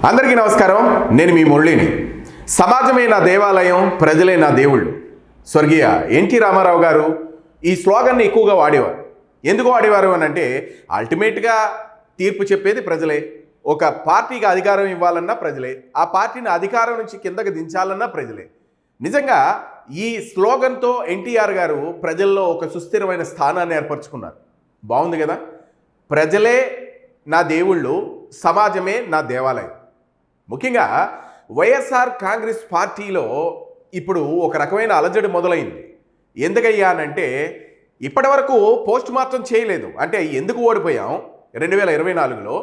అందరికీ నమస్కారం. నేను మీ మురళిని. సమాజమే నా దేవాలయం, ప్రజలే నా దేవుళ్ళు. స్వర్గీయ ఎన్టీ రామారావు గారు ఈ స్లోగన్ని ఎక్కువగా వాడేవారు. ఎందుకు వాడేవారు అని అంటే, అల్టిమేట్గా తీర్పు చెప్పేది ప్రజలే. ఒక పార్టీకి అధికారం ఇవ్వాలన్నా ప్రజలే, ఆ పార్టీని అధికారం నుంచి కిందకి దించాలన్నా ప్రజలే. నిజంగా ఈ స్లోగన్తో ఎన్టీఆర్ గారు ప్రజల్లో ఒక సుస్థిరమైన స్థానాన్ని ఏర్పరచుకున్నారు. బాగుంది కదా. ప్రజలే నా దేవుళ్ళు, సమాజమే నా దేవాలయం. ముఖ్యంగా వైఎస్ఆర్ కాంగ్రెస్ పార్టీలో ఇప్పుడు ఒక రకమైన అలజడి మొదలైంది. ఎందుకయ్యా అనంటే, ఇప్పటి వరకు పోస్ట్ మార్టం చేయలేదు. అంటే ఎందుకు ఓడిపోయాం 2024లో,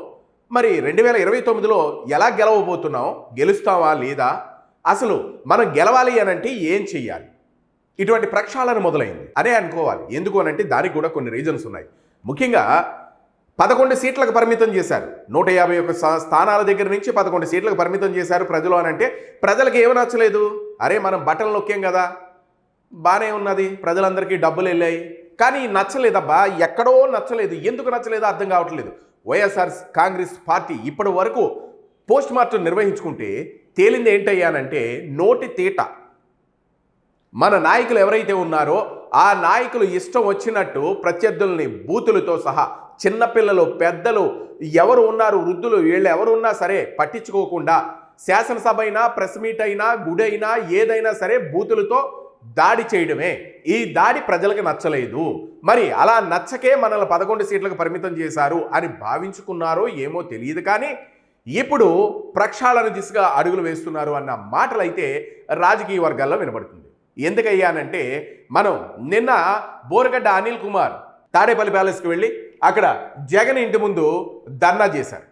మరి 2029లో ఎలా గెలవబోతున్నాం, గెలుస్తావా లేదా, అసలు మనం గెలవాలి అనంటే ఏం చెయ్యాలి, ఇటువంటి ప్రక్షాళన మొదలైంది అనే అనుకోవాలి. ఎందుకు అనంటే దానికి కూడా కొన్ని రీజన్స్ ఉన్నాయి. ముఖ్యంగా 11 సీట్లకు పరిమితం చేశారు. 151 స్థానాల దగ్గర నుంచి 11 సీట్లకు పరిమితం చేశారు ప్రజలు అనంటే, ప్రజలకు ఏమి నచ్చలేదు. అరే మనం బటన్ నొక్కాం కదా, బాగానే ఉన్నది, ప్రజలందరికీ డబ్బులు వెళ్ళాయి, కానీ నచ్చలేదబ్బా, ఎక్కడో నచ్చలేదు. ఎందుకు నచ్చలేదో అర్థం కావట్లేదు. వైఎస్ఆర్ కాంగ్రెస్ పార్టీ ఇప్పటి వరకు పోస్ట్ మార్టం నిర్వహించుకుంటే తేలింది ఏంటయ్యానంటే, నోటి తీట. మన నాయకులు ఎవరైతే ఉన్నారో ఆ నాయకులు ఇష్టం వచ్చినట్టు ప్రత్యర్థుల్ని బూతులతో సహా, చిన్నపిల్లలు, పెద్దలు, ఎవరు ఉన్నారు, వృద్ధులు, వీళ్ళు ఎవరు ఉన్నా సరే పట్టించుకోకుండా శాసనసభ అయినా, ప్రెస్ మీట్ అయినా, గుడి అయినా, ఏదైనా సరే బూతులతో దాడి చేయడమే. ఈ దాడి ప్రజలకు నచ్చలేదు. మరి అలా నచ్చకే మనల్ని 11 సీట్లకు పరిమితం చేశారు అని భావించుకున్నారో ఏమో తెలియదు, కానీ ఇప్పుడు ప్రక్షాళన దిశగా అడుగులు వేస్తున్నారు అన్న మాటలైతే రాజకీయ వర్గాల్లో వినబడుతుంది. ఎందుకయ్యానంటే, మనం నిన్న బోరగడ్డ అనిల్ కుమార్ తాడేపల్లి ప్యాలెస్కి వెళ్ళి అక్కడ జగన్ ఇంటి ముందు ధర్నా చేశారు.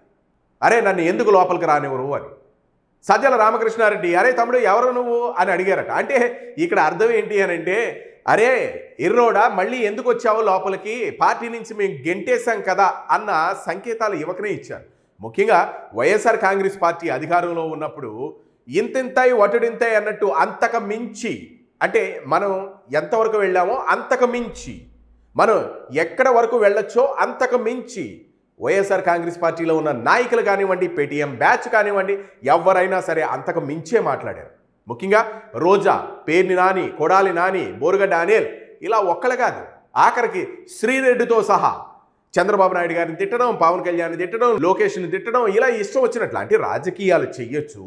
అరే నన్ను ఎందుకు లోపలికి రానివ్వరు అని. సజ్జల రామకృష్ణారెడ్డి, అరే తమ్ముడు ఎవరు నువ్వు అని అడిగారట. అంటే ఇక్కడ అర్థం ఏంటి అని అంటే, అరే ఎర్రోడా మళ్ళీ ఎందుకు వచ్చావు లోపలికి, పార్టీ నుంచి మేము గెంటేశాం కదా అన్న సంకేతాలు యువకనే ఇచ్చారు. ముఖ్యంగా వైఎస్ఆర్ కాంగ్రెస్ పార్టీ అధికారంలో ఉన్నప్పుడు ఇంతింతాయి వటుడింతాయి అన్నట్టు అంతకు మించి, అంటే మనం ఎంతవరకు వెళ్ళామో అంతకు మించి, మనం ఎక్కడ వరకు వెళ్ళొచ్చో అంతకు మించి వైఎస్ఆర్ కాంగ్రెస్ పార్టీలో ఉన్న నాయకులు కానివ్వండి, పేటీఎం బ్యాచ్ కానివ్వండి, ఎవరైనా సరే అంతకు మించే మాట్లాడారు. ముఖ్యంగా రోజా, పేర్ని నాని, కొడాలి నాని, బోరగడ్డ అనిల్, ఇలా ఒక్కళ్ళు కాదు, ఆఖరికి శ్రీరెడ్డితో సహా చంద్రబాబు నాయుడు గారిని తిట్టడం, పవన్ కళ్యాణ్ని తిట్టడం, లోకేష్ని తిట్టడం, ఇలా ఇష్టం వచ్చినట్లు. అంటే రాజకీయాలు చెయ్యొచ్చు,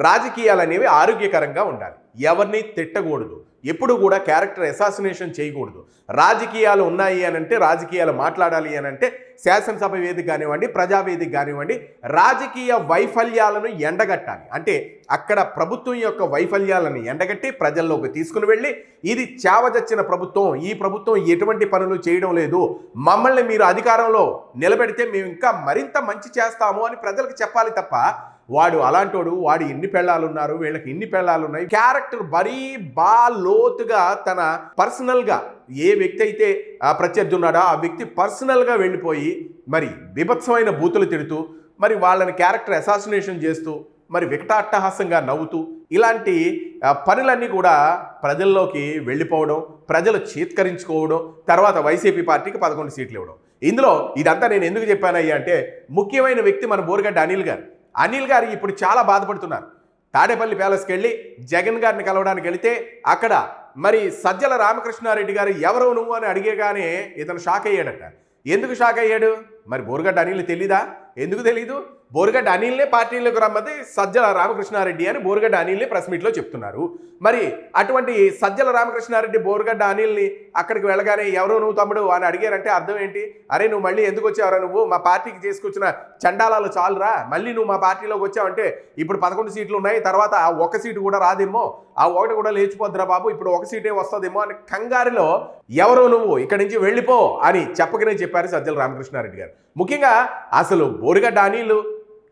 రాజకీయాలు అనేవి ఆరోగ్యకరంగా ఉండాలి, ఎవరిని తిట్టకూడదు, ఎప్పుడు కూడా క్యారెక్టర్ అసాసినేషన్ చేయకూడదు. రాజకీయాలు ఉన్నాయి అనంటే, రాజకీయాలు మాట్లాడాలి అనంటే శాసనసభ వేదిక కానివ్వండి, ప్రజావేదిక కానివ్వండి, రాజకీయ వైఫల్యాలను ఎండగట్టాలి. అంటే అక్కడ ప్రభుత్వం యొక్క వైఫల్యాలను ఎండగట్టి ప్రజల్లోకి తీసుకుని వెళ్ళి, ఇది చావజచ్చిన ప్రభుత్వం, ఈ ప్రభుత్వం ఎటువంటి పనులు చేయడం లేదు, మమ్మల్ని మీరు అధికారంలో నిలబెడితే మేము ఇంకా మరింత మంచి చేస్తాము అని ప్రజలకు చెప్పాలి తప్ప, వాడు అలాంటోడు, వాడు ఇన్ని పెళ్ళాలున్నారు, వీళ్ళకి ఇన్ని పెళ్ళాలున్నాయి, క్యారెక్టర్ మరీ లోతుగా తన పర్సనల్గా ఏ వ్యక్తి అయితే ప్రత్యర్థి ఉన్నాడో ఆ వ్యక్తి పర్సనల్గా వెళ్ళిపోయి మరి బీభత్సమైన బూతులు తిడుతూ, మరి వాళ్ళని క్యారెక్టర్ అసాసినేషన్ చేస్తూ, మరి వికటాట్టహాసంగా నవ్వుతూ, ఇలాంటి పనులన్నీ కూడా ప్రజల్లోకి వెళ్ళిపోవడం, ప్రజలు చీత్కరించుకోవడం, తర్వాత వైసీపీ పార్టీకి 11 సీట్లు ఇవ్వడం. ఇందులో ఇదంతా నేను ఎందుకు చెప్పానయ్యా అంటే, ముఖ్యమైన వ్యక్తి మన బోరగడ్డ అనిల్ గారు ఇప్పుడు చాలా బాధపడుతున్నారు. తాడేపల్లి ప్యాలెస్కి వెళ్ళి జగన్ గారిని కలవడానికి వెళితే అక్కడ మరి సజ్జల రామకృష్ణారెడ్డి గారు ఎవరు నువ్వు అని అడిగేగానే ఇతను షాక్ అయ్యాడట. ఎందుకు షాక్ అయ్యాడు? మరి బోరగడ్డ అనిల్ తెలీదా? ఎందుకు తెలీదు? బోరగడ్డ అనిల్నే పార్టీలోకి రమ్మది సజ్జల రామకృష్ణారెడ్డి అని బోరగడ్డ అనిల్ని ప్రెస్ మీట్లో చెప్తున్నారు. మరి అటువంటి సజ్జల రామకృష్ణారెడ్డి బోరగడ్డ అనిల్ని అక్కడికి వెళ్ళగానే ఎవరో నువ్వు తమ్ముడు అని అడిగారంటే అర్థం ఏంటి? అరే నువ్వు మళ్ళీ ఎందుకు వచ్చావురా, నువ్వు మా పార్టీకి చేసుకొచ్చిన చండాలాలు చాలురా, మళ్ళీ నువ్వు మా పార్టీలోకి వచ్చావంటే ఇప్పుడు 11 సీట్లు ఉన్నాయి, తర్వాత ఆ 1 సీటు కూడా రాదేమో, ఆ 1 కూడా లేచిపోద్దురా బాబు, ఇప్పుడు 1 సీటే వస్తుందేమో అని కంగారులో ఎవరో నువ్వు ఇక్కడి నుంచి వెళ్ళిపో అని చెప్పకనే చెప్పారు సజ్జల రామకృష్ణారెడ్డి గారు. ముఖ్యంగా అసలు బోరగడ్డ అనిల్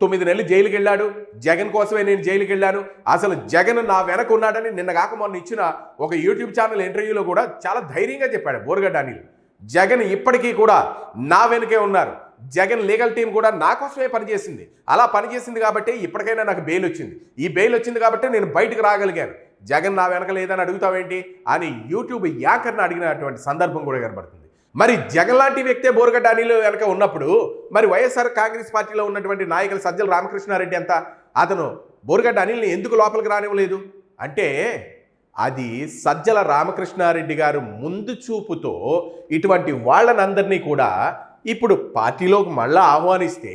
9 నెలలు జైలుకి వెళ్ళాడు. జగన్ కోసమే నేను జైలుకి వెళ్ళాను, అసలు జగన్ నా వెనక ఉన్నాడని నిన్న కాక మొన్న ఇచ్చిన ఒక యూట్యూబ్ ఛానల్ ఇంటర్వ్యూలో కూడా చాలా ధైర్యంగా చెప్పాడు బోరగడ్డ అనిల్. జగన్ ఇప్పటికీ కూడా నా వెనుకే ఉన్నారు, జగన్ లీగల్ టీం కూడా నా కోసమే పనిచేసింది, అలా పనిచేసింది కాబట్టి ఇప్పటికైనా నాకు బెయిల్ వచ్చింది, ఈ బెయిల్ వచ్చింది కాబట్టి నేను బయటకు రాగలిగాను, జగన్ నా వెనక లేదని అడుగుతావేంటి అని యూట్యూబ్ యాంకర్ని అడిగినటువంటి సందర్భం కూడా కనబడుతుంది. మరి జగన్ లాంటి వ్యక్తే బోరగడ్డ అనిల్ వెనక ఉన్నప్పుడు మరి వైఎస్ఆర్ కాంగ్రెస్ పార్టీలో ఉన్నటువంటి నాయకులు సజ్జల రామకృష్ణారెడ్డి అంతా అతను బోరుగడ్డ అనిల్ని ఎందుకు లోపలికి రానివ్వలేదు అంటే అది సజ్జల రామకృష్ణారెడ్డి గారు ముందు చూపుతో ఇటువంటి వాళ్ళనందరినీ కూడా ఇప్పుడు పార్టీలోకి మళ్ళీ ఆహ్వానిస్తే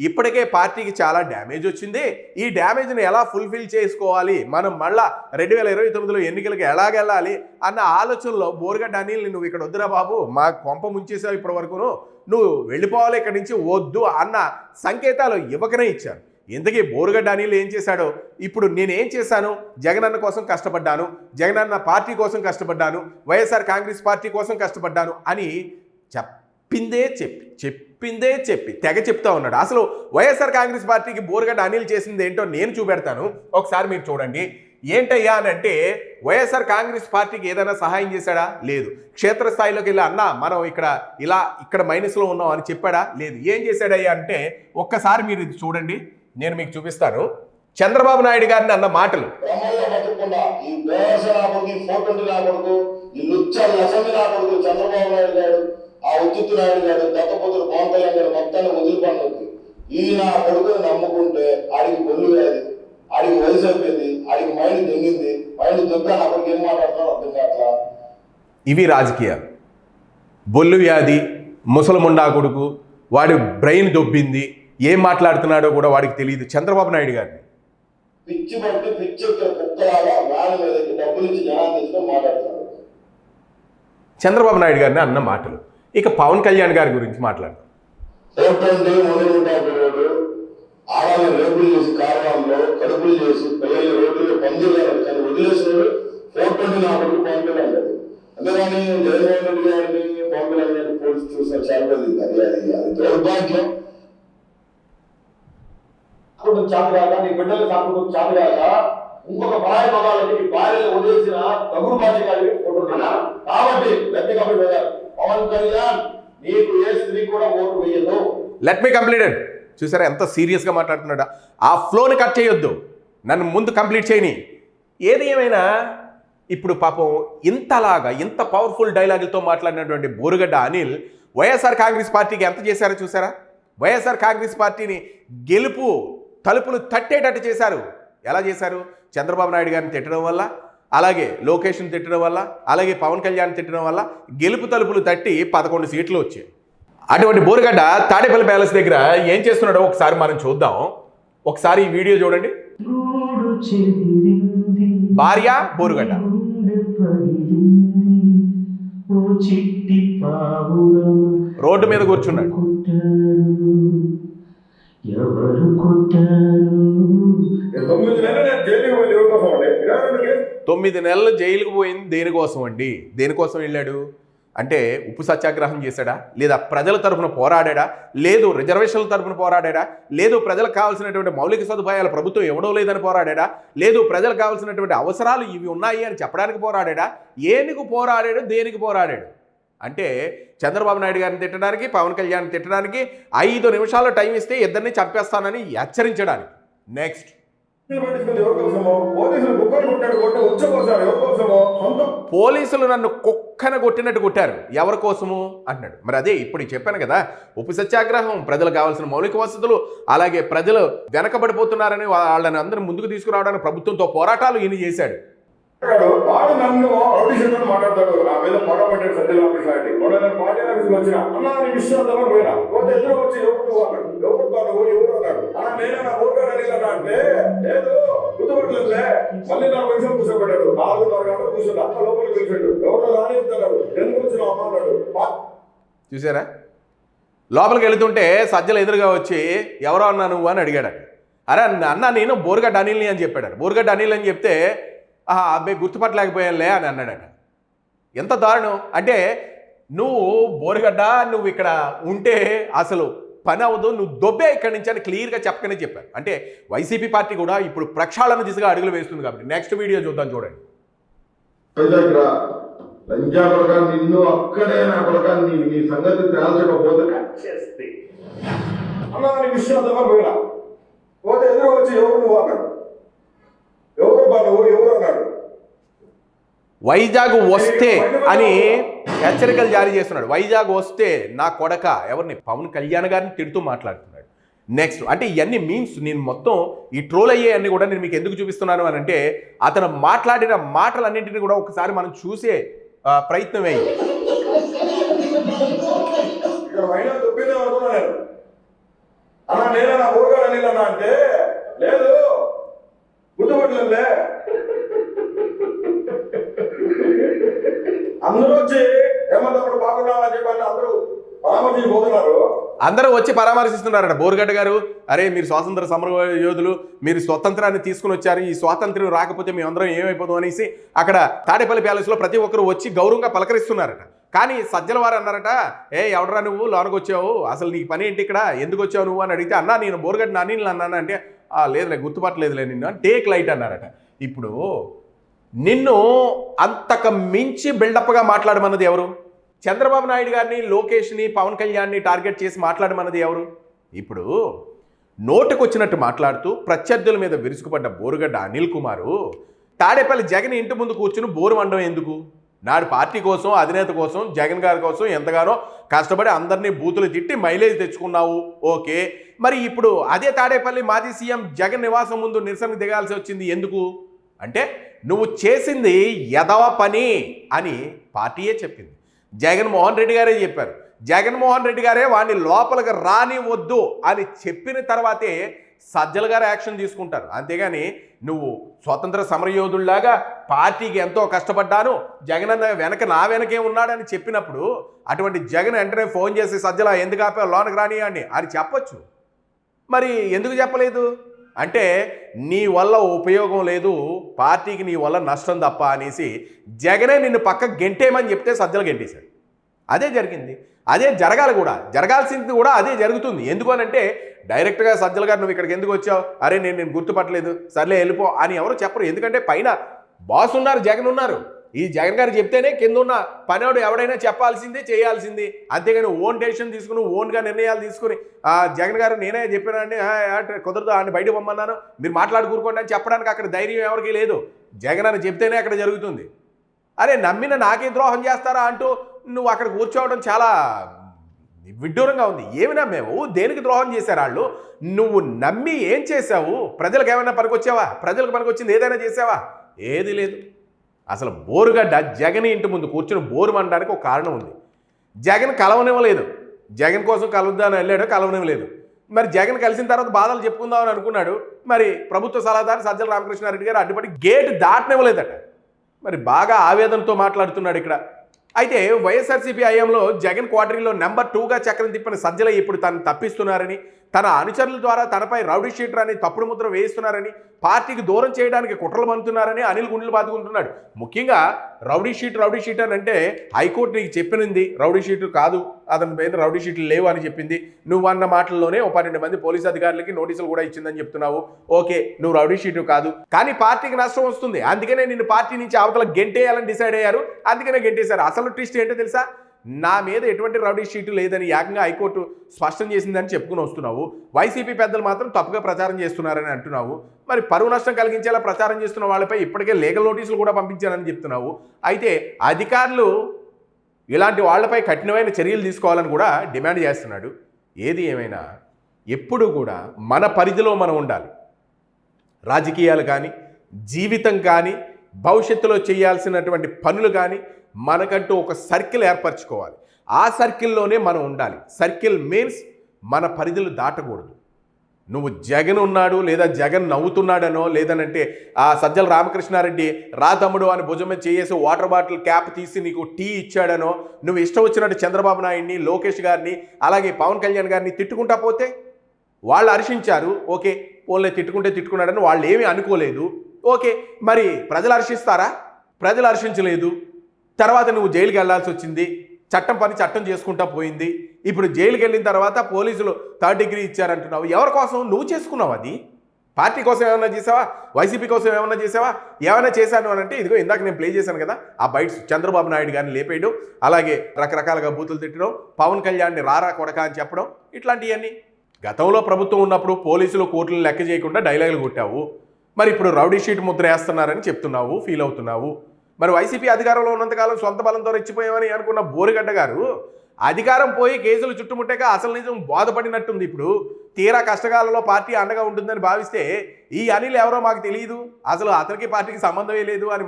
ఇప్పటికే పార్టీకి చాలా డ్యామేజ్ వచ్చింది. ఈ డ్యామేజ్ని ఎలా ఫుల్ఫిల్ చేసుకోవాలి, మనం మళ్ళా 2029లో ఎన్నికలకు ఎలాగెళ్ళాలి అన్న ఆలోచనలో బోరుగడ్డ అనిల్ని నువ్వు ఇక్కడ వద్దురా బాబు, మా కొంప ముంచేసావు ఇప్పటి వరకును, నువ్వు వెళ్ళిపోవాలి ఇక్కడి నుంచి వద్దు అన్న సంకేతాలు ఇవ్వకనే ఇచ్చారు. ఇంతకీ బోరుగడ్డ అనిల్ ఏం చేశాడో, ఇప్పుడు నేనేం చేశాను, జగనన్న కోసం కష్టపడ్డాను, జగనన్న పార్టీ కోసం కష్టపడ్డాను, వైఎస్ఆర్ కాంగ్రెస్ పార్టీ కోసం కష్టపడ్డాను అని చెప్పిందే చెప్పి తెగ చెప్తా ఉన్నాడు. అసలు వైఎస్ఆర్ కాంగ్రెస్ పార్టీకి బోరుగడ్డ అనిల్ చేసింది ఏంటో నేను చూపెడతాను, ఒకసారి మీరు చూడండి. ఏంటయ్యా అని అంటే వైఎస్ఆర్ కాంగ్రెస్ పార్టీకి ఏదైనా సహాయం చేశాడా? లేదు. క్షేత్రస్థాయిలోకి వెళ్ళి అన్నా మనం ఇక్కడ మైనస్లో ఉన్నాం అని చెప్పాడా? లేదు. ఏం చేశాడయ్యా అంటే ఒక్కసారి మీరు ఇది చూడండి, నేను మీకు చూపిస్తాను. చంద్రబాబు నాయుడు గారిని అన్న మాటలు. చంద్రబాబు నాయుడు గారు, ఆ ఉచిత నాయుడు గారు, దత్తపుత్రుడు పవన్ కళ్యాణ్ గారు మొత్తాన్ని వదిలిపడినది. ఈయన కొడుకుని నమ్ముకుంటే ఆడికి బొల్లు వ్యాధి, ఆడికి వయసు అయిపోయింది, ఆడికి మైండ్ దొంగింది, మైండ్ దొంగని అప్పటికి ఏం మాట్లాడుతున్నాడు అర్థం కావట్లా. ఇవి రాజకీయాలు. బొల్లు వ్యాధి, ముసలముండా కొడుకు, వాడి బ్రెయిన్ దొబ్బింది, ఏం మాట్లాడుతున్నాడో కూడా వాడికి తెలియదు. చంద్రబాబు నాయుడు గారిని పిచ్చి పట్టి పిచ్చి కుక్కలాగా వ్యాన్ మీదకి డబ్బులు ఇచ్చి జనాన్ని తెచ్చుకొని మాట్లాడుతున్నాడు. చంద్రబాబు నాయుడు గారిని అన్న మాటలు. ఇక పవన్ కళ్యాణ్ గారి గురించి మాట్లాడతాం. ఆడవాళ్ళని రేపులు చేసి కారణాల్లో కడుపులు చేసి పిల్లలు రోడ్లు పందులు వదిలేసినాడు. 420 నా కొడుకు పవన్ కళ్యాణ్ గారు. అంతేగాని జగన్మోహన్ రెడ్డి గారిని పవన్ కళ్యాణ్ గారిని పోలీసు చూసిన చాలా అది దౌర్భాగ్యం. చేతగాక నీ బిడ్డలు కాకుండా చేతగాక ఇంకొక భార్య మగాళ్ళకి నీ భార్యను వదిలేసిన తగురు బాధ్యత కాబట్టి పవన్ కళ్యాణ్ నీకు ఏ స్త్రీ కూడా ఓటు వేయదు. Let me completed. చూసారా ఎంత సీరియస్గా మాట్లాడుతున్నాడా? ఆ ఫ్లోని కట్ చేయొద్దు, నన్ను ముందు కంప్లీట్ చేయని. ఏది ఏమైనా ఇప్పుడు పాపం ఇంత పవర్ఫుల్ డైలాగులతో మాట్లాడినటువంటి బోరుగడ్డ అనిల్ వైఎస్ఆర్ కాంగ్రెస్ పార్టీకి ఎంత చేశారో చూసారా? వైఎస్ఆర్ కాంగ్రెస్ పార్టీని గెలుపు తలుపులు తట్టేటట్టు చేశారు. ఎలా చేశారు? చంద్రబాబు నాయుడు గారిని తిట్టడం వల్ల, అలాగే లోకేష్ని తిట్టడం వల్ల, అలాగే పవన్ కళ్యాణ్ తిట్టడం వల్ల గెలుపు తలుపులు తట్టి 11 సీట్లు వచ్చాయి. అటువంటి బోరుగడ్డ తాడేపల్లి ప్యాలెస్ దగ్గర ఏం చేస్తున్నాడో ఒకసారి మనం చూద్దాం. ఒకసారి ఈ వీడియో చూడండి. భార్య బోరుగడ్డ. రోడ్డు మీద కూర్చున్నాడు. 9 నెలలు జైలుకు పోయింది దేనికోసం అండి? దేనికోసం వెళ్ళాడు అంటే ఉప్పు సత్యాగ్రహం చేశాడా? లేదా ప్రజల తరఫున పోరాడా? లేదు రిజర్వేషన్ల తరఫున పోరాడా? లేదు ప్రజలకు కావాల్సినటువంటి మౌలిక సదుపాయాలు ప్రభుత్వం ఇవ్వడం లేదని పోరాడా? లేదు ప్రజలకు కావాల్సినటువంటి అవసరాలు ఇవి ఉన్నాయి అని చెప్పడానికి పోరాడా? ఏనికి పోరాడాడు? దేనికి పోరాడాడు అంటే చంద్రబాబు నాయుడు గారిని తిట్టడానికి, పవన్ కళ్యాణ్ తిట్టడానికి 5 నిమిషాలు టైం ఇస్తే ఇద్దరిని చంపేస్తానని హెచ్చరించడానికి. నెక్స్ట్, పోలీసులు నన్ను కుక్కన కొట్టినట్టు కొట్టారు, ఎవరి కోసము అంటున్నాడు. మరి అదే ఇప్పుడు చెప్పాను కదా, ఉప్పు సత్యాగ్రహం, ప్రజలకు కావాల్సిన మౌలిక వసతులు, అలాగే ప్రజలు వెనకబడిపోతున్నారని వాళ్ళని అందరూ ముందుకు తీసుకురావడానికి ప్రభుత్వంతో పోరాటాలు ఈయన చేశాడు. వాడు నన్ను ఆడిషన్ మాట్లాడతాడు, నా మీద పొడబడ్డాడు సజ్జల రామకృష్ణారెడ్డి. పార్టీ ఆఫీస్కి వచ్చిన అన్నా నీ విషయం పోయినా పోతే ఎదురు వచ్చి ఎవరు అన్నాడు. అలా నేనే నా ఊరుగాడు అడిగినా అంటే లేదు గుర్తుపట్టలేదులే. మళ్ళీ నా విషయం కూర్చోబెట్టాడు. 4:30 గంటలు కూర్చుంటా అన్న లోపలికి పిలిచాడు. ఎవరో రానిస్తాడు, ఎందుకు వచ్చిన అన్నాడు. చూసారా? లోపలికి వెళుతుంటే సజ్జలు ఎదురుగా వచ్చి ఎవరో అన్నా నువ్వు అని అడిగాడు. అరే అన్న నేను బోరుగడ్డ అనిల్ని అని చెప్పాడు. బోరుగడ్డ అనిల్ అని చెప్తే అబ్బాయి గుర్తుపట్టలేకపోయానులే అని అన్నాడట. ఎంత దారుణం అంటే, నువ్వు బోరుగడ్డ నువ్వు ఇక్కడ ఉంటే అసలు పని అవ్వదు, నువ్వు దొబ్బే ఇక్కడి నుంచి అని క్లియర్గా చెప్పకనే చెప్పారు. అంటే వైసీపీ పార్టీ కూడా ఇప్పుడు ప్రక్షాళన దిశగా అడుగులు వేస్తుంది కాబట్టి. నెక్స్ట్ వీడియో చూద్దాం, చూడండి. నిన్ను అక్కడే నా ప్రకారం నీ సంగతి తేల్చకపోతే అన్నా నీ విషయం పోయినా పోతే ఎదురు వచ్చి ఎవరు నువ్వు అన్నాడు. వైజాగ్ వస్తే అని హెచ్చరికలు జారీ చేస్తున్నాడు. వైజాగ్ వస్తే నా కొడక ఎవరిని? పవన్ కళ్యాణ్ గారిని తిడుతూ మాట్లాడుతున్నాడు. నెక్స్ట్ అంటే ఇవన్నీ మీమ్స్ నేను మొత్తం ఈ ట్రోల్ అయ్యే అన్ని కూడా నేను మీకు ఎందుకు చూపిస్తున్నాను అని అంటే అతను మాట్లాడిన మాటలన్నింటినీ కూడా ఒకసారి మనం చూసే ప్రయత్నం వేయండి. ఇక్కడ మహిళ తొప్పిందే అనుకున్నా నేను. అన్నా నేనే నా ఊరుగాడు అనిలన్నా అంటే లేదు గుర్తుపట్టలేదులే. అందరూ వచ్చి ఏమంతప్పుడు బాగున్నామని చెప్పని అందరూ పరామర్శించిపోతున్నారు. అందరూ వచ్చి పరామర్శిస్తున్నారట. బోరుగడ్డ గారు, అరే మీరు స్వాతంత్ర సమర యోధులు, మీరు స్వతంత్రాన్ని తీసుకుని వచ్చారు, ఈ స్వాతంత్ర్యం రాకపోతే మేమందరం ఏమైపోతాం అనేసి అక్కడ తాడేపల్లి ప్యాలెస్లో ప్రతి ఒక్కరు వచ్చి గౌరవంగా పలకరిస్తున్నారట. కానీ సజ్జల వారు అన్నారట, ఎవడరా నువ్వు లోనకు వచ్చావు, అసలు నీ పని ఏంటి ఇక్కడ, ఎందుకు వచ్చావు నువ్వు అని అడిగితే, అన్నా నేను బోరుగడ్డ నాని అన్నాను అంటే లేదులే గుర్తుపట్టలేదులే నిన్ను టేక్ లైట్ అన్నారట. ఇప్పుడు నిన్ను అంతకు మించి బిల్డప్గా మాట్లాడమన్నది ఎవరు? చంద్రబాబు నాయుడు గారిని, లోకేష్ని, పవన్ కళ్యాణ్ని టార్గెట్ చేసి మాట్లాడమన్నది ఎవరు? ఇప్పుడు నోటుకొచ్చినట్టు మాట్లాడుతూ ప్రత్యర్థుల మీద విరుచుకుపడ్డ బోరుగడ్డ అనిల్ కుమారు తాడేపల్లి జగన్ ఇంటి ముందు కూర్చుని బోరు మండడం ఎందుకు? నాడు పార్టీ కోసం, అధినేత కోసం, జగన్ గారి కోసం ఎంతగానో కష్టపడి అందరినీ బూతులు తిట్టి మైలేజ్ తెచ్చుకున్నావు, ఓకే. మరి ఇప్పుడు అదే తాడేపల్లి మాజీ సీఎం జగన్ నివాసం ముందు నిరసనకు దిగాల్సి వచ్చింది ఎందుకు అంటే నువ్వు చేసింది ఎదవ పని అని పార్టీయే చెప్పింది. జగన్మోహన్ రెడ్డి గారే చెప్పారు. జగన్మోహన్ రెడ్డి గారే వాడిని లోపలికి రానివద్దు అని చెప్పిన తర్వాతే సజ్జల గారు యాక్షన్ తీసుకుంటారు. అంతేగాని నువ్వు స్వతంత్ర సమరయోధుల్లాగా పార్టీకి ఎంతో కష్టపడ్డాను, జగన్ అన్న వెనక నా వెనకే ఉన్నాడని చెప్పినప్పుడు అటువంటి జగన్ వెంటనే ఫోన్ చేసి సజ్జల ఎందుకు ఆపే లోనకి రానియండి అని చెప్పొచ్చు. మరి ఎందుకు చెప్పలేదు అంటే నీ వల్ల ఉపయోగం లేదు, పార్టీకి నీ వల్ల నష్టం తప్ప అనేసి జగనే నిన్ను పక్క గెంటేమని చెప్తే సజ్జలు గెంటేశాడు. అదే జరిగింది, అదే జరగాలి కూడా, జరగాల్సింది కూడా అదే జరుగుతుంది. ఎందుకు అని అంటే డైరెక్ట్గా సజ్జల గారు నువ్వు ఇక్కడికి ఎందుకు వచ్చావు, అరే నేను గుర్తుపట్టలేదు, సర్లే వెళ్ళిపో అని ఎవరు చెప్పరు. ఎందుకంటే పైన బాస్ ఉన్నారు, జగన్ ఉన్నారు. ఈ జగన్ గారు చెప్తేనే కింద ఉన్న పనివాడు ఎవడైనా చెప్పాల్సిందే, చేయాల్సింది. అంతేగాని ఓన్ డెసిషన్ తీసుకుని ఓన్గా నిర్ణయాలు తీసుకుని జగన్ గారు నేనే చెప్పానండి కుదరదు అని బయట పొమ్మన్నాను, మీరు మాట్లాడుకూరుకోండి అని చెప్పడానికి అక్కడ ధైర్యం ఎవరికీ లేదు. జగన్ అని చెప్తేనే అక్కడ జరుగుతుంది. అరే నమ్మిన నాకే ద్రోహం చేస్తారా అంటూ నువ్వు అక్కడ కూర్చోవడం చాలా విడ్డూరంగా ఉంది. ఏమి నమ్మేవు, దేనికి ద్రోహం చేశారు వాళ్ళు? నువ్వు నమ్మి ఏం చేసావు? ప్రజలకు ఏమైనా పనికొచ్చావా? ప్రజలకు పనికొచ్చింది ఏదైనా చేసావా? ఏది లేదు. అసలు బోరుగడ్డ జగన్ ఇంటి ముందు కూర్చుని బోరు అనడానికి ఒక కారణం ఉంది. జగన్ కలవనివ్వలేదు, జగన్ కోసం కలుద్దామని వెళ్ళాడు, కలవనివ్వలేదు. మరి జగన్ కలిసిన తర్వాత బాధలు చెప్పుకుందామని అనుకున్నాడు. మరి ప్రభుత్వ సలహాదారు సజ్జల రామకృష్ణారెడ్డి గారు అడ్డుపడి గేటు దాటనివ్వలేదట. మరి బాగా ఆవేదనతో మాట్లాడుతున్నాడు ఇక్కడ. అయితే వైఎస్ఆర్సీపీ హయాంలో జగన్ క్వార్టరీలో నెంబర్ 2గా చక్రం తిప్పిన సజ్జల ఇప్పుడు తను తప్పిస్తున్నారని, తన అనుచరుల ద్వారా తనపై రౌడీ షీటర్ అని తప్పుడు ముద్ర వేయిస్తున్నారని, పార్టీకి దూరం చేయడానికి కుట్రలు పండుతున్నారని అనిల్ గుండెలు బాదుకుంటున్నాడు. ముఖ్యంగా రౌడీ షీట్ అని అంటే హైకోర్టు నీకు చెప్పినింది రౌడీ షీటర్ కాదు, అతని మీద రౌడీ షీట్లు లేవు అని చెప్పింది. నువ్వు అన్న మాటల్లోనే 12 మంది పోలీసు అధికారులకి నోటీసులు కూడా ఇచ్చిందని చెప్తున్నావు. ఓకే, నువ్వు రౌడీ షీటర్ కాదు, కానీ పార్టీకి నష్టం వస్తుంది, అందుకనే నిన్ను పార్టీ నుంచి అవతల గెంటేయాలని డిసైడ్ అయ్యారు, అందుకనే గెంటేశారు. అసలు ట్విస్ట్ ఏంటో తెలుసా? నా మీద ఎటువంటి రౌడీ షీటు లేదని ఏకంగా హైకోర్టు స్పష్టం చేసిందని చెప్పుకుని వస్తున్నావు. వైసీపీ పెద్దలు మాత్రం తప్పుగా ప్రచారం చేస్తున్నారని అంటున్నావు. మరి పరువు నష్టం కలిగించేలా ప్రచారం చేస్తున్న వాళ్ళపై ఇప్పటికే లీగల్ నోటీసులు కూడా పంపించారని చెప్తున్నావు. అయితే అధికారులు ఇలాంటి వాళ్లపై కఠినమైన చర్యలు తీసుకోవాలని కూడా డిమాండ్ చేస్తున్నాడు. ఏది ఏమైనా ఎప్పుడు కూడా మన పరిధిలో మనం ఉండాలి. రాజకీయాలు కానీ, జీవితం కానీ, భవిష్యత్తులో చేయాల్సినటువంటి పనులు కానీ మనకంటూ ఒక సర్కిల్ ఏర్పరచుకోవాలి. ఆ సర్కిల్లోనే మనం ఉండాలి. సర్కిల్ మీన్స్ మన పరిధులు దాటకూడదు. నువ్వు జగన్ ఉన్నాడు లేదా జగన్ నవ్వుతున్నాడనో, లేదనంటే ఆ సజ్జల రామకృష్ణారెడ్డి రా తమ్ముడు అని భుజం మీద చేసి వాటర్ బాటిల్ క్యాప్ తీసి నీకు టీ ఇచ్చాడనో, నువ్వు ఇష్టం వచ్చినట్టు చంద్రబాబు నాయుడిని, లోకేష్ గారిని, అలాగే పవన్ కళ్యాణ్ గారిని తిట్టుకుంటా పోతే వాళ్ళు హర్షించారు. ఓకే, పోన్లే తిట్టుకుంటే తిట్టుకున్నాడని వాళ్ళు ఏమీ అనుకోలేదు. ఓకే, మరి ప్రజలు హర్షిస్తారా? ప్రజలు హర్షించలేదు. తర్వాత నువ్వు జైలుకి వెళ్లాల్సి వచ్చింది. చట్టం పని చట్టం చేసుకుంటా పోయింది. ఇప్పుడు జైలుకి వెళ్ళిన తర్వాత పోలీసులు 3rd డిగ్రీ ఇచ్చారంటున్నావు. ఎవరి కోసం నువ్వు చేసుకున్నావు? అది పార్టీ కోసం ఏమైనా చేసావా? వైసీపీ కోసం ఏమైనా చేసావా? ఏమైనా చేశాను అని అంటే ఇదిగో ఇందాక నేను ప్లే చేశాను కదా ఆ బైట్స్. చంద్రబాబు నాయుడు గారిని లేపేయడం, అలాగే రకరకాలుగా బూతులు తిట్టడం, పవన్ కళ్యాణ్ని రారా కొడక అని చెప్పడం, ఇట్లాంటివన్నీ. గతంలో ప్రభుత్వం ఉన్నప్పుడు పోలీసులు కోర్టులు లెక్క చేయకుండా డైలాగులు కొట్టావు. మరి ఇప్పుడు రౌడీ షీట్ ముద్ర వేస్తున్నారని చెప్తున్నావు, ఫీల్ అవుతున్నావు. మరి వైసీపీ అధికారంలో ఉన్నంతకాలం సొంత బలంతో రెచ్చిపోయామని అనుకున్న బోరుగడ్డ గారు అధికారం పోయి కేసులు చుట్టుముట్టాక అసలు నిజం బోధపడినట్టుంది. ఇప్పుడు తీరా కష్టకాలంలో పార్టీ అండగా ఉంటుందని భావిస్తే ఈ అనిల్ ఎవరో మాకు తెలియదు, అసలు అతనికి పార్టీకి సంబంధమే లేదు అని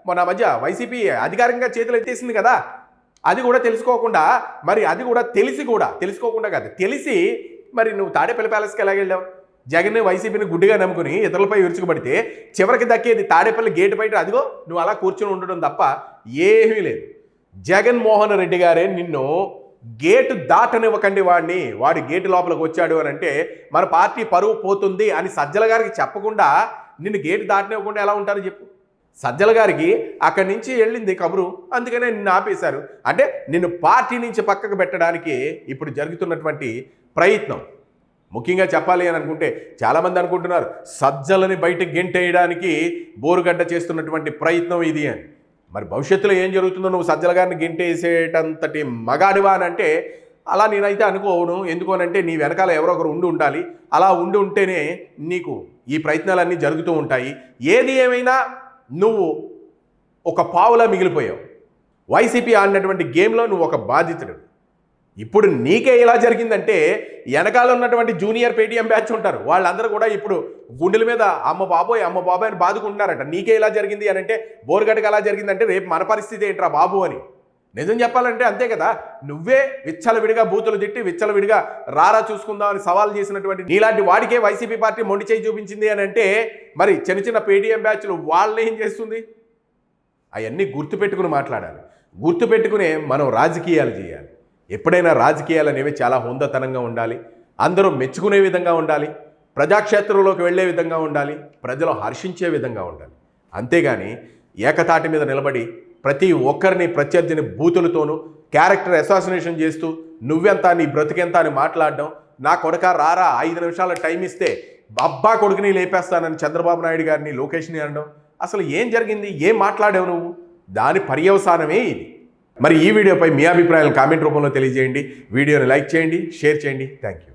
మొన్న మధ్య వైసీపీ అధికారికంగా చేతులు ఎత్తేసింది కదా. అది కూడా తెలుసుకోకుండా, మరి అది కూడా తెలుసుకోకుండా కాదు, తెలిసి మరి నువ్వు తాడేపల్లి ప్యాలెస్కి ఎలాగెళ్ళావు? జగన్ వైసీపీని గుడ్డిగా నమ్ముకుని ఇతరులపై విరుచుకుపడితే చివరికి దక్కేది తాడేపల్లి గేటు బయట అదిగో నువ్వు అలా కూర్చొని ఉండడం తప్ప ఏమీ లేదు. జగన్మోహన్ రెడ్డి గారే నిన్ను గేటు దాటనివ్వకండి, వాడి గేటు లోపలికి వచ్చాడు అని అంటే మన పార్టీ పరువు పోతుంది అని సజ్జల గారికి చెప్పకుండా నిన్ను గేటు దాటనివ్వకుండా ఎలా ఉంటారు చెప్పు? సజ్జల గారికి అక్కడి నుంచి వెళ్ళింది కబురు, అందుకనే నిన్ను ఆపేశారు. అంటే నిన్ను పార్టీ నుంచి పక్కకు పెట్టడానికి ఇప్పుడు జరుగుతున్నటువంటి ప్రయత్నం. ముఖ్యంగా చెప్పాలి అని అనుకుంటే చాలామంది అనుకుంటున్నారు సజ్జలని బయటకు గెంటేయడానికి బోరుగడ్డ చేస్తున్నటువంటి ప్రయత్నం ఇది అని. మరి భవిష్యత్తులో ఏం జరుగుతుందో నువ్వు సజ్జల గారిని గెంటేసేటంతటి మగాడివా అని అంటే అలా నేనైతే అనుకోను. ఎందుకు అని అంటే నీ వెనకాల ఎవరో ఒకరు ఉండాలి. అలా ఉంటేనే నీకు ఈ ప్రయత్నాలన్నీ జరుగుతూ ఉంటాయి. ఏది ఏమైనా నువ్వు ఒక పావులా మిగిలిపోయావు. వైసీపీ ఆడినటువంటి గేమ్లో నువ్వు ఒక బాధితుడు. ఇప్పుడు నీకే ఇలా జరిగిందంటే వెనకాల ఉన్నటువంటి జూనియర్ పేటీఎం బ్యాచ్ ఉంటారు, వాళ్ళందరూ కూడా ఇప్పుడు గుండెల మీద అమ్మ బాబోయ్ అని బాదుకుంటున్నారట. నీకే ఇలా జరిగింది అని అంటే బోరుగడ్డకి అలా జరిగిందంటే రేపు మన పరిస్థితి ఏంట్రా బాబు అని. నిజం చెప్పాలంటే అంతే కదా. నువ్వే విచ్చలవిడిగా బూతులు తిట్టి విచ్చలవిడిగా రారా చూసుకుందాం అని సవాల్ చేసినటువంటి నీలాంటి వాడికే వైసీపీ పార్టీ మొండి చేయి చూపించింది అని అంటే మరి చిన్న చిన్న పేటీఎం బ్యాచ్లు వాళ్ళని ఏం చేస్తుంది? అవన్నీ గుర్తుపెట్టుకుని మాట్లాడాలి. గుర్తుపెట్టుకునే మనం రాజకీయాలు చేయాలి. ఎప్పుడైనా రాజకీయాలు అనేవి చాలా హుందతనంగా ఉండాలి, అందరూ మెచ్చుకునే విధంగా ఉండాలి, ప్రజాక్షేత్రంలోకి వెళ్ళే విధంగా ఉండాలి, ప్రజలు హర్షించే విధంగా ఉండాలి. అంతేగాని ఏకతాటి మీద నిలబడి ప్రతి ఒక్కరిని ప్రత్యర్థిని బూతులతోనూ క్యారెక్టర్ అసాసినేషన్ చేస్తూ నువ్వెంత నీ బ్రతికెంత అని మాట్లాడడం, నా కొడుక రారా 5 నిమిషాల టైం ఇస్తే అబ్బా కొడుకుని లేపేస్తానని చంద్రబాబు నాయుడు గారిని లోకేష్ని అనడం, అసలు ఏం జరిగింది? ఏం మాట్లాడావు నువ్వు? దాని పర్యవసానమే ఇది. మరి ఈ వీడియోపై మీ అభిప్రాయాలను కామెంట్ రూపంలో తెలియజేయండి. వీడియోని లైక్ చేయండి, షేర్ చేయండి. Thank you.